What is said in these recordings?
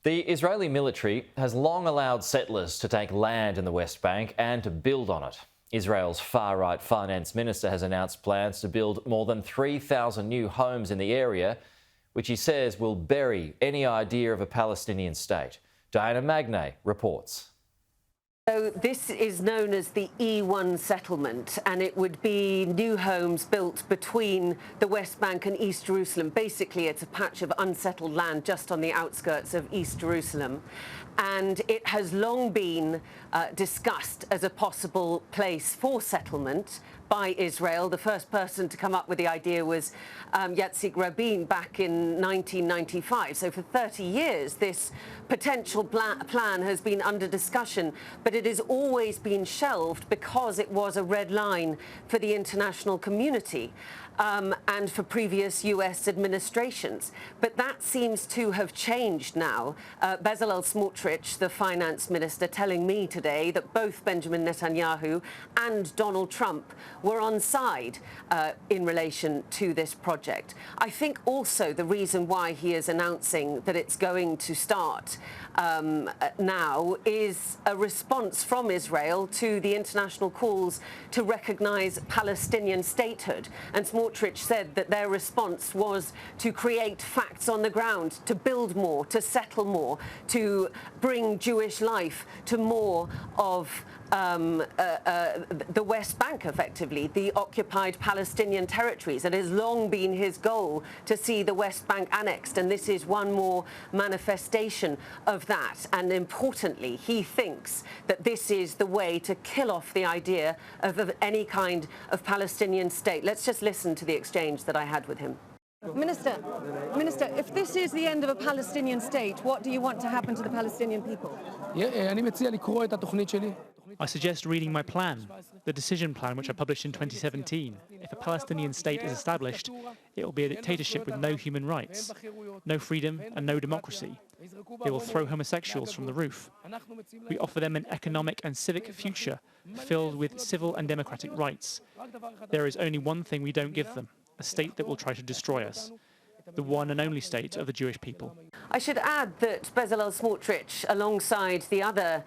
The Israeli military has long allowed settlers to take land in the West Bank and to build on it. Israel's far-right Finance Minister has announced plans to build more than 3,000 new homes in the area, which he says will bury any idea of a Palestinian state. Diana Magnay reports. So this is known as the E1 settlement, and it would be new homes built between the West Bank and East Jerusalem. Basically, it's a patch of unsettled land just on the outskirts of East Jerusalem. And it has long been discussed as a possible place for settlement by Israel. The first person to come up with the idea was Yitzhak Rabin back in 1995. So for 30 years, this potential plan has been under discussion, but it has always been shelved because it was a red line for the international community and for previous US administrations. But that seems to have changed now. Bezalel Smotrich, the finance minister, telling me today that both Benjamin Netanyahu and Donald Trump were on side in relation to this project. I think also the reason why he is announcing that it's going to start now is a response from Israel to the international calls to recognise Palestinian statehood. And Smotrich said that their response was to create facts on the ground, to build more, to settle more, to bring Jewish life to more of the West Bank, effectively, the occupied Palestinian territories. It has long been his goal to see the West Bank annexed, and this is one more manifestation of that. And importantly, he thinks that this is the way to kill off the idea of any kind of Palestinian state. Let's just listen to the exchange that I had with him. Minister, if this is the end of a Palestinian state, what do you want to happen to the Palestinian people? I suggest reading my plan, the decision plan which I published in 2017. If a Palestinian state is established, it will be a dictatorship with no human rights, no freedom and no democracy. They will throw homosexuals from the roof. We offer them an economic and civic future filled with civil and democratic rights. There is only one thing we don't give them: a state that will try to destroy us, the one and only state of the Jewish people. I should add that Bezalel Smotrich, alongside the other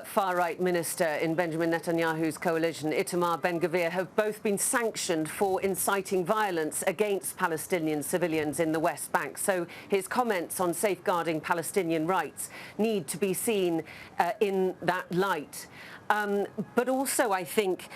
far-right minister in Benjamin Netanyahu's coalition, Itamar Ben-Gvir, have both been sanctioned for inciting violence against Palestinian civilians in the West Bank. So his comments on safeguarding Palestinian rights need to be seen in that light. But also, I think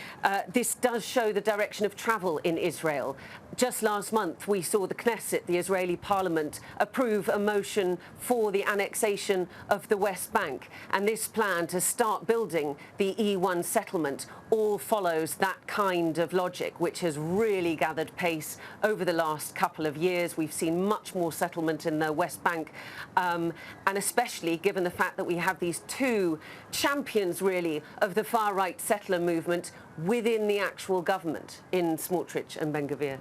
this does show the direction of travel in Israel. Just last month, we saw the Knesset, the Israeli parliament, approve a motion for the annexation of the West Bank. And this plan to start building the E1 settlement all follows that kind of logic, which has really gathered pace over the last couple of years. We've seen much more settlement in the West Bank, and especially given the fact that we have these two champions, really, of the far-right settler movement within the actual government in Smotrich and Ben-Gvir.